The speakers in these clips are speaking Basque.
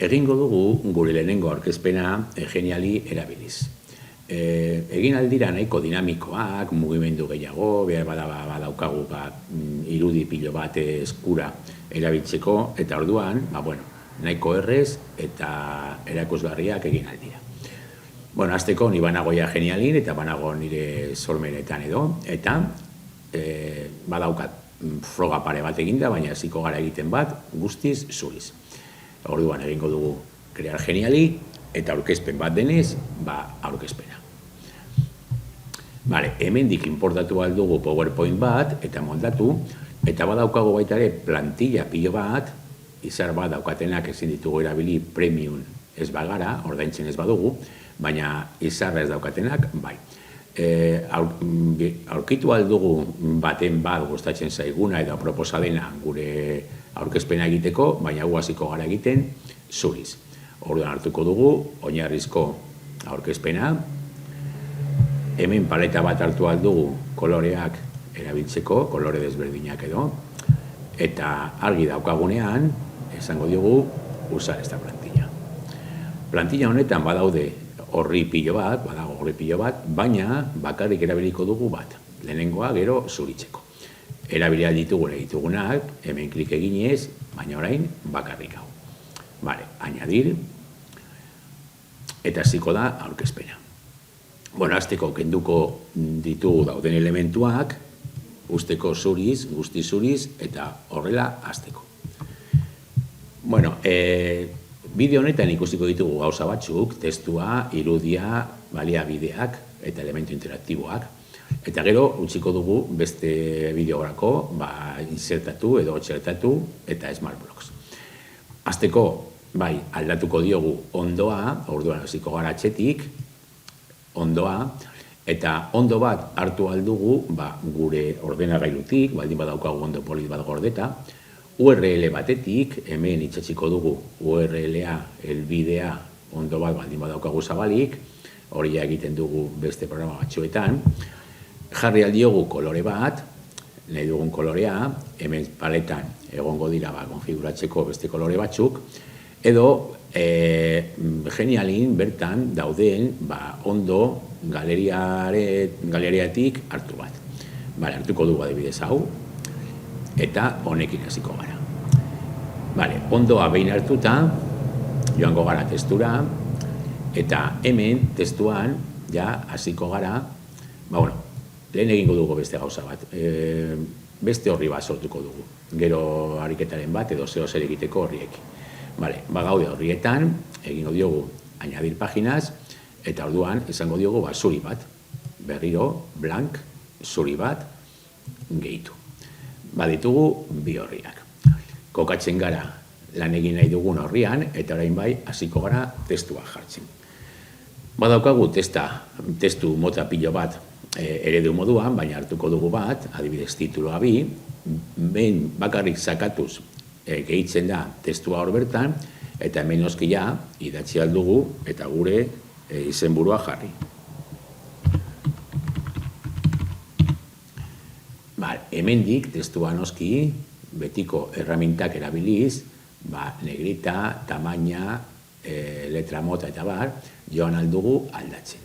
Egingo dugu gure lehenengo aurkezpena geniali erabiliz. Egin aldira nahiko dinamikoak, mugimendu gehiago, behar badaukagu irudi pilo bat eskura erabiltzeko, eta orduan, nahiko errez eta erakusgarriak egin aldira. Azteko ni banagoia genialin eta banago nire solmenetan edo, eta badaukat froga pare bat eginda, baina hasiko gara egiten bat guztiz zuriz. Orduan egingo dugu krear geniali eta aurkezpen bat denez, aurkezpena. Hemendik inportatu aldugu PowerPoint bat eta moldatu, eta badaukago baita ere plantilla pilo bat, izar bat daukatenak ezin ditugu erabili premium ez bagara, ordaintzen ez badugu, baina izarra ez daukatenak, bai. Aurkitu aldugu baten bat gustatzen zaiguna edo proposadena gure aurkezpena egiteko, baina gu hasiko gara egiten zuriz. Orduan hartuko dugu, oinarrizko aurkezpena, hemen paleta bat hartu aldugu koloreak erabiltzeko, kolore desberdinak edo, eta argi daukagunean, esango diogu, usar esta plantilla. Plantilla honetan badaude horri pilo bat, baina bakarrik erabiliko dugu bat, lehenengoa gero zuritzeko. Erabilia ditugunak, hemen klik eginez, baina orain bakarrik hau. Añadir, eta hasiko da aurkezpena. Azteko kenduko ditugu dauden elementuak, usteko zuriz, guzti zuriz, eta horrela hasteko. Bideo honetan ikusiko ditugu gauza batzuk, testua, irudia, baliabideak eta elementu interaktiboak. Eta gero, utziko dugu beste bideograko, insertatu edo txertatu eta smart blocks. Azteko, aldatuko diogu ondoa, orduan hasiko gara atzetik, ondoa, eta ondo bat hartu aldugu gure ordenagailutik, baldin badaukagu ondo polit bat gordeta, URL batetik, hemen itxatziko dugu URL-a, elbidea, ondo bat baldin badaukagu zabalik, hori egiten dugu beste programa batzuetan, jarri aldiogu kolore bat, nahi dugun kolorea, hemen paletan egongo dira konfiguratzeko beste kolore batzuk, edo genialin bertan dauden ondo galeriatik hartu bat. Hartuko dugu adibidez hau, eta honekin hasiko gara. Ondoa behin hartuta, joango gara testura, eta hemen testuan hasiko gara, lehen egingo dugu beste gauza bat, beste horri bat sortuko dugu, gero ariketaren bat edo zeo zer egiteko horriekin. Gaude horrietan, egingo diogu añadir páginas, eta orduan esango diogu zuri bat, berriro, blank, zuri bat, gehitu. Baditugu bi horriak. Kokatzen gara lan egin nahi dugun horrian, eta orain hasiko gara testua jartzen. Badaukagu testu mota pilo bat eredu moduan, baina hartuko dugu bat, adibidez tituloa bi, behin bakarrik sakatuz gehitzen da testua hor bertan, eta hemen noskila idatzi aldugu eta gure izenburua jarri. Hemendik testua noski betiko erramintak erabiliz, negrita, tamaina, letra mota eta joan aldugu aldatzen.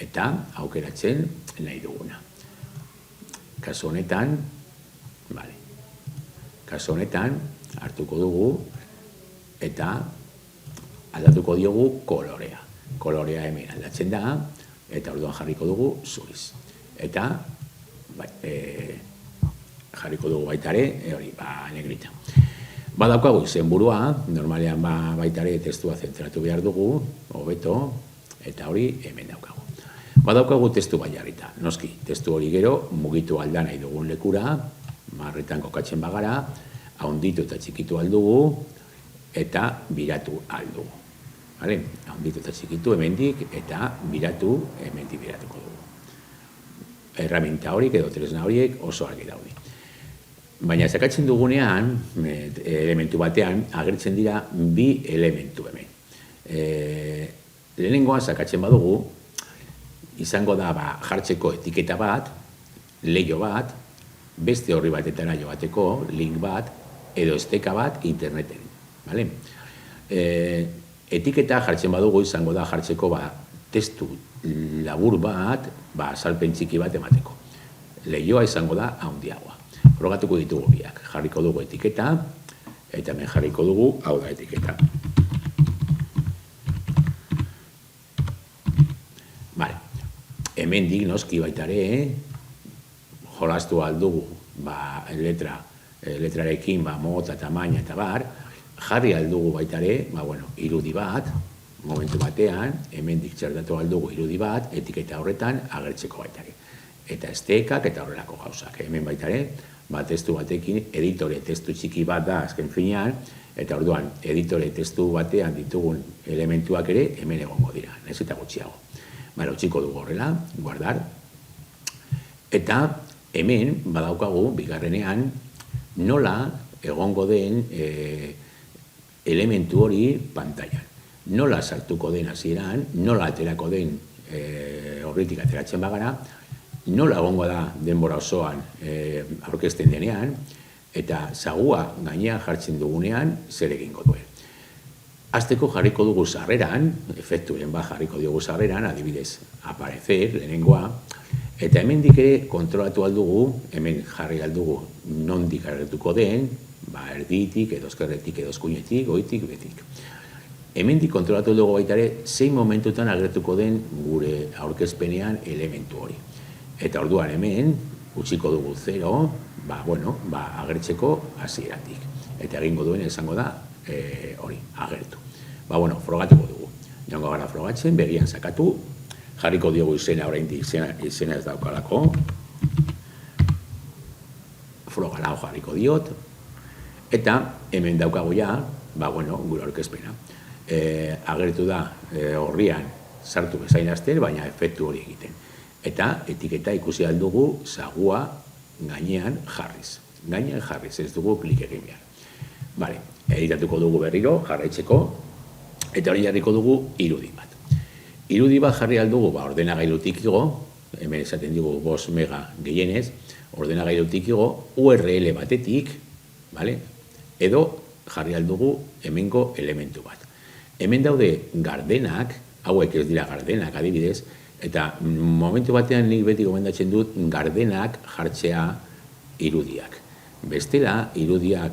Eta aukeratzen nahi duguna. Kasu honetan, hartuko dugu eta aldatuko diogu kolorea. Kolorea hemen aldatzen da, eta orduan jarriko dugu zuriz. Eta jarriko dugu baitare, negrita. Badaukagu izenburua, normalean baitare testua zentratu behar dugu, hobeto, eta hori hemen daukagu. Badaukagu testu jarrita. Noski, testu hori gero, mugitu alda nahi dugun lekura, marretan kokatzen bagara, haunditu eta txikitu aldugu, eta biratu aldugu. Haunditu eta txikitu hemendik, eta biratu hemendik biratuko dugu. Erraminta horiek edo tresna horiek oso argi daude. Baina sakatzen dugunean, elementu batean, agertzen dira bi elementu hemen. Lehenengoa sakatzen badugu, izango da jartzeko etiketa bat, leiho bat, beste horri batetara joateko, link bat, edo esteka bat interneten. Etiketa jartzen badugu izango da jartzeko testu labur bat, azalpen txiki bat emateko. Leioa izango da handiagoa. Frogatuko ditugu biak. Jarriko dugu etiketa, eta hemen jarriko dugu, hau da etiketa. Vale. Hemen dik noski baitare, jolastu aldugu, letrarekin, mota, tamaina eta bar, jarri aldugu baitare, irudi bat, momentu batean, hemen dik txerdatu aldugu irudi bat, etiketa horretan agertzeko baitare. Eta estekak eta horrelako gauzak. Hemen baitare, testu batekin, editore testu txiki bat da azken finean, eta orduan, editore testu batean ditugun elementuak ere, hemen egongo dira, nahiz eta gutxiago. Utziko dugu horrela, guardar. Eta hemen, badaukagu, bigarrenean, nola egongo den elementu hori pantailan. Nola sartuko den hasieran, nola aterako den horretik ateratzen bagara, nola egongo da denbora osoan aurkezten denean, eta sagua gainean jartzen dugunean zer egingo duen. Azteko jarriko dugu sarreran, efekturen jarriko dugu sarreran, adibidez, aparecer, lehenengoa, eta hemendik ere kontrolatu aldugu, hemen jarri aldugu nondik agertuko den, erditik, edo eskerretik, edo eskuinetik, goitik, betik. Hemendik kontrolatu dugu baita ere, zein momentutan agertuko den gure aurkezpenean elementu hori. Eta orduan hemen, utziko dugu 0, agertzeko hasieratik. Eta egingo duen esango da hori, agertu. Frogatuko dugu. Joango gara frogatzen, begian sakatu, jarriko diogu izena oraindik izena ez daukalako. Frogalau jarriko diot. Eta hemen daukago ja, gure aurkezpena. Agertu da horrian sartu bezain azter, baina efektu hori egiten. Eta etiketa ikusi aldugu sagua gainean jarriz. Gainean jarriz, ez dugu klik egin behar. Editatuko dugu berriro, jarraitzeko, eta hori jarriko dugu irudi bat. Irudi bat jarri aldugu ordenagailutik igo, hemen esaten dugu 5 mega gehienez, ordenagailutik igo URL batetik, edo jarri aldugu hemengo elementu bat. Hemen daude gardenak, hauek ez dira gardenak adibidez, eta momentu batean nik beti gomendatzen dut gardenak jartzea irudiak. Bestela, irudiak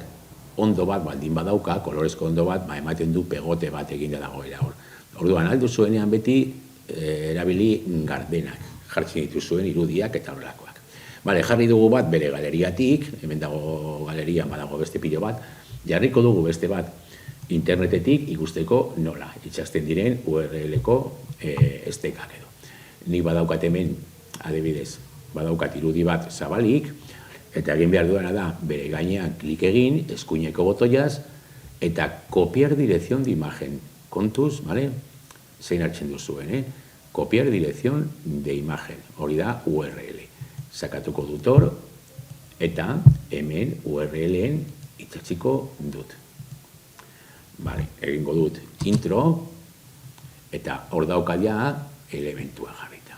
ondo bat baldin badauka, kolorezko ondo bat, ematen du pegote bat eginda dagoela hor. Orduan, aldu zuenean beti erabili gardenak, jartzen dituzuen irudiak eta horrelakoak. Jarri dugu bat bere galeriatik, hemen dago galerian badago beste pilo bat, jarriko dugu beste bat internetetik ikusteko nola, itxasten diren URL-eko estekak edo. Nik badaukat hemen, adibidez, badaukat irudi bat zabalik, eta egin behar duena da, bere gainean klik egin, eskuineko botoiaz, eta copiar dirección de imagen. Kontuz, zein hartzen duzuen, copiar dirección de imagen. Hori da URL. Sakatuko dut hor, eta hemen URL-en itxatziko dut. Egingo dut intro, eta hor daukadia elementua jarrita.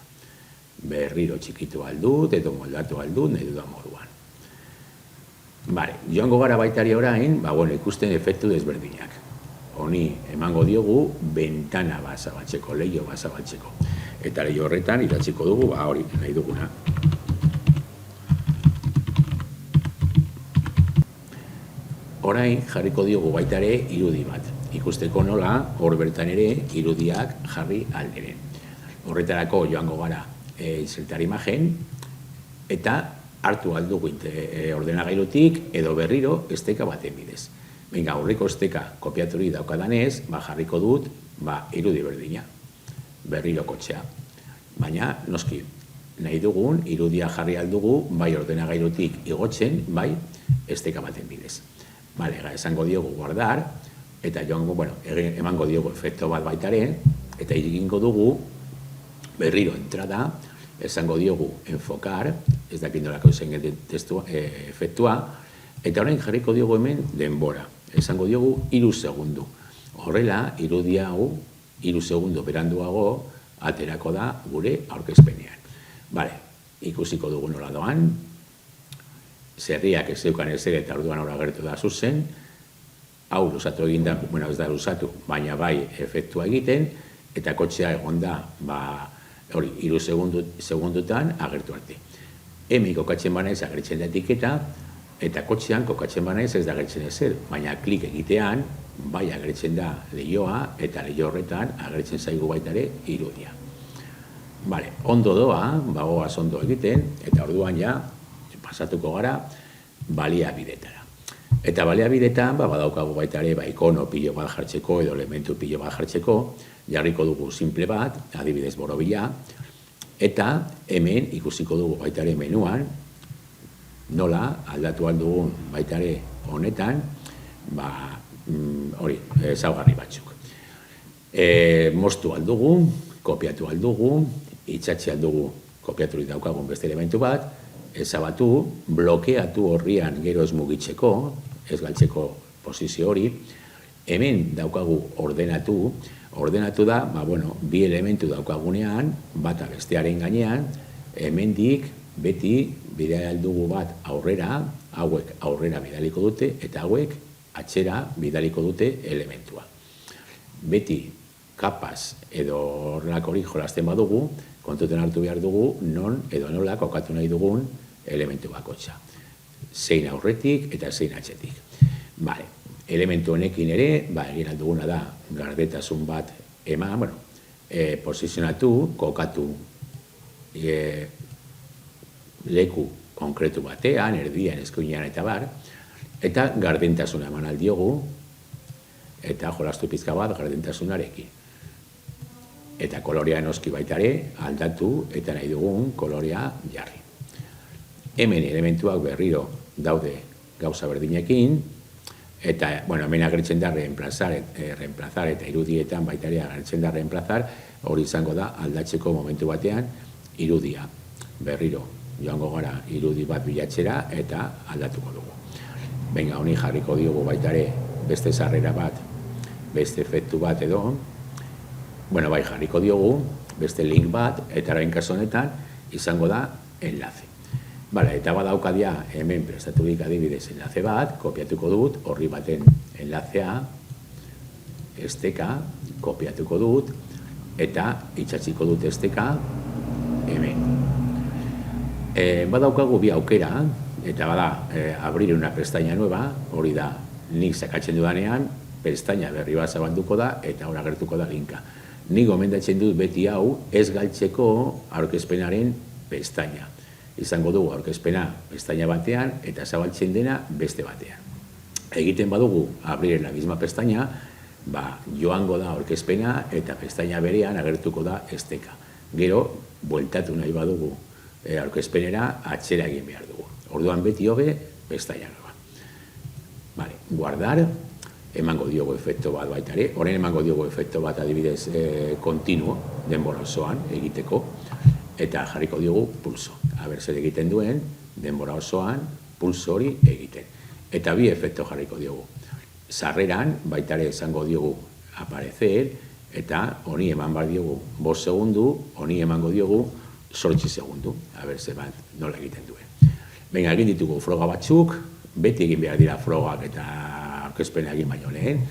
Berriro txikitu aldut, edo moldatu aldut, nahi dudan moduan. Joango gara baitari orain, ikusten efektu desberdinak. Honi emango diogu bentana bazabatzeko, leio bazabatzeko. Eta leio horretan idatziko dugu, hori nahi duguna. Orain jarriko diogu baitare irudi bat. Ikusteko nola, hor bertan ere irudiak jarri alderen. Horretarako joango gara insertar imagen, eta hartu aldugu ordenagailutik edo berriro esteka baten bidez. Aurreko esteka kopiaturi daukadanez, jarriko dut irudi berdina, berriro kotzea. Baina, noski, nahi dugun, irudia jarri aldugu, bai ordenagailutik igotzen, bai esteka baten bidez. Esango diogu guardar, eta emango diogu efekto bat baitaren, eta egingo dugu berriro entrada, esango diogu enfocar, ez dakit nolako izan efektua, eta orain jarriko diogu hemen denbora. Esango diogu 3 segundu. Horrela, irudia hau 3 segundu beranduago aterako da gure aurkezpenean. Ikusiko dugu nola doan, zerriak ez zeukan ezer eta orduan hor agertu da zuzen, hau luzatu egin da, bueno, ez da luzatu, baina bai efektua egiten, eta kotxea egon da, hori, 3 segundutan agertu arte. Hemen kokatzen banaiz agertzen da etiketa, eta kotxean kokatzen banaiz ez da agertzen ezer, baina klik egitean, bai agertzen da lehioa, eta lehio horretan agertzen zaigu baita ere irudia. Bale, ondo doa, bagoaz ondo egiten, eta orduan ja, pasatuko gara, baliabidetara. Eta baliabidetan, badaukagu baita ere, ikono pilo bat jartzeko, edo elementu pilo bat jartzeko, jarriko dugu simple bat, adibidez borobila, eta hemen ikusiko dugu baita ere menuan, nola aldatu aldugun baita ere honetan, hori, ezaugarri batzuk. Moztu aldugu, kopiatu aldugu, itxatzi aldugu kopiaturik daukagun beste elementu bat, ezabatu, blokeatu horrian gero ez mugitzeko, ez galtzeko posizio hori, hemen daukagu ordenatu da, bi elementu daukagunean, bata bestearen gainean, hemendik beti bidea aldugu bat aurrera, hauek aurrera bidaliko dute, eta hauek atzera bidaliko dute elementua. Beti kapaz edo horrelako hori jolasten badugu, kontuten hartu behar dugu non edo nola kokatu nahi dugun elementu bakotxa. Zein aurretik eta zein atzetik. Elementu honekin ere, egin alduguna da gardetasun bat eman, posizionatu, kokatu leku konkretu batean, erdian, eskuinean eta bar, eta gardentasuna eman aldiogu, eta jolastu pizka bat gardentasunarekin. Eta kolorea noski baitare aldatu eta nahi dugun kolorea jarri. Hemen elementuak berriro daude gauza berdinekin, eta, hemen agertzen da reemplazar eta irudietan baitare agertzen da reemplazar, hori izango da aldatzeko momentu batean irudia. Berriro, joango gara irudi bat bilatzera eta aldatuko dugu. Benga, honi jarriko diogu baitare beste sarrera bat, beste efektu bat edo, bai jarriko diogu, beste link bat, eta orain kasu honetan izango da enlace. Eta badaukadia hemen prestaturik adibidez enlace bat, kopiatuko dut, horri baten enlacea, esteka, kopiatuko dut, eta itxatziko dut esteka hemen. Badaukagu bi aukera, eta bada abrir una pestaña nueva, hori da nik sakatzen dudanean, pestaña berri bat zabalduko da, eta hor agertuko da linka. Nik gomendatzen dut beti hau ez galtzeko aurkezpenaren pestaña. Izango dugu aurkezpena pestaña batean eta zabaltzen dena beste batean. Egiten badugu abrir la misma pestaña, joango da aurkezpena eta pestaña berean agertuko da esteka. Gero, bueltatu nahi badugu aurkezpenera atzera egin behar dugu. Orduan beti hobe pestaña nueva. Guardar, emango diogo efektu bat baitare, horren emango diogo efektu bat adibidez kontinuo, denbora osoan egiteko, eta jarriko diogu pulso. Aber zer egiten duen, denbora osoan pulso hori egiten. Eta bi efektu jarriko diogu. Sarreran, baitare esango diogu aparecer, eta honi eman bar diogu 5 segundu, honi emango diogu 8 segundu. Aber zer bat nola egiten duen. Benga, egin ditugu froga batzuk, beti egin behar dira frogak eta aurkezpena egin baino lehen,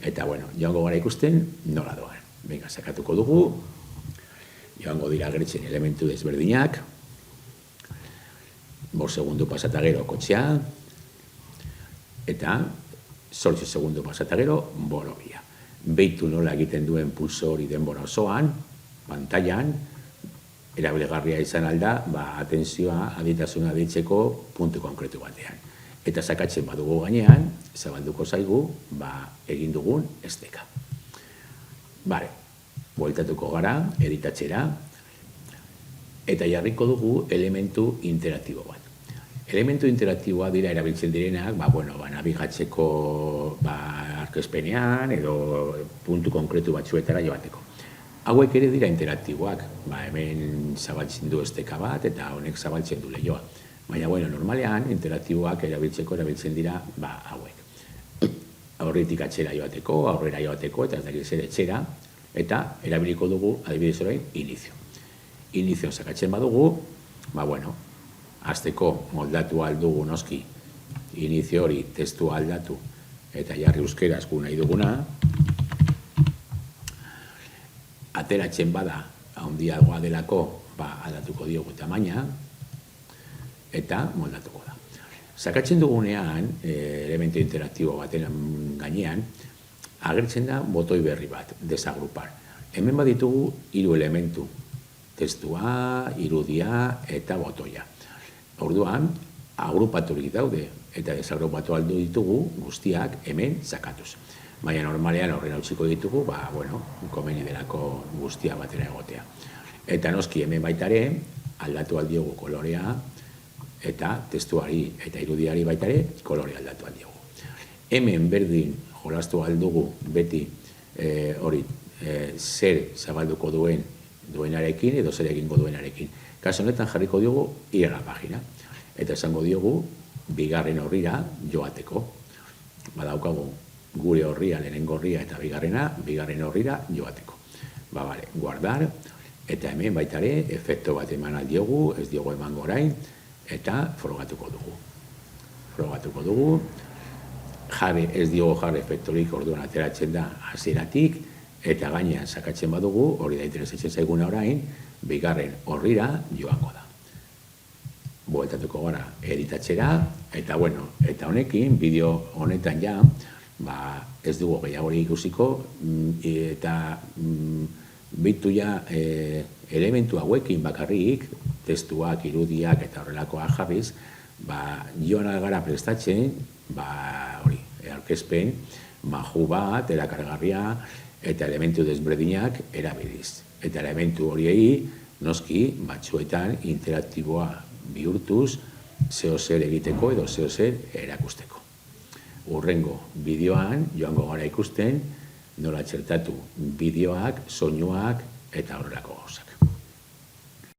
eta joango gara ikusten nola doan. Benga, sakatuko dugu, joango dira agertzen elementu desberdinak, 5 segundu pasata gero kotxea, eta 8 segundu pasata gero borobia. Beitu nola egiten duen pulso hori denbora osoan, pantailan, erabilgarria izan alda, atentzioa aditasuna deitzeko puntu konkretu batean. Eta sakatzen badugu gainean, zabalduko zaigu, egin dugun esteka. Bueltatuko gara, editatzera, eta jarriko dugu elementu interaktibo bat. Elementu interaktiboa dira erabiltzen direnak, nabigatzeko aurkezpenean edo puntu konkretu batzuetara joateko. Hauek ere dira interaktiboak, hemen zabaltzen du esteka bat eta honek zabaltzen du lehioa. Baina, normalean, interaktiboak erabiltzen dira hauek. Aurretik atzera joateko, aurrera joateko, eta ez dakit zer etxera, eta erabiliko dugu, adibidez orain, inizio. Inizio sakatzen badugu, hasteko moldatu aldugu noski, inizio hori testua aldatu eta jarri euskeraz gu nahi duguna, ateratzen bada handiagoa delako, aldatuko diogu tamaina, eta moldatuko da. Sakatzen dugunean, elementu interaktibo baten gainean, agertzen da botoi berri bat, desagrupar. Hemen baditugu 3 elementu, testua, irudia eta botoia. Orduan, agrupaturik daude, eta desagrupatu aldo ditugu guztiak hemen sakatuz. Baina normalean horren hautsiko ditugu, komeni delako guztia batera egotea. Eta noski hemen baitare, aldatu aldiogu kolorea, eta testuari eta irudiari baitare, kolore aldatu aldiogu. Hemen berdin jolastu aldugu beti zer zabalduko duenarekin edo zer egingo duenarekin. Kaso honetan jarriko diogu igarra pagina. Eta esango diogu bigarren horrira joateko. Badaukagu gure horria, lehenengo horria eta bigarren horrira joateko. Guardar, eta hemen baitare efekto bat eman aldiogu, ez diogu eman gorain, eta frogatuko dugu. Ez diogu jarri efektorik orduan ateratzen da hasieratik, eta gainean sakatzen badugu, hori da interesatzen zaiguna orain, bigarren horrira joango da. Bueltatuko gara editatzera, eta honekin, bideo honetan ja, ez dugu gehiagorik ikusiko, eta bitu ja elementu hauekin bakarrik, testuak, irudiak eta horrelakoak jarriz, joan gara prestatzen, aurkezpen, maju bat, erakargarria, eta elementu desberdinak erabiliz. Eta elementu horiei, noski, batzuetan interaktiboa bihurtuz, zeo zer egiteko edo zeo zer erakusteko. Hurrengo bideoan, joango gara ikusten, nola txertatu bideoak, soinuak eta horrelako gauzak.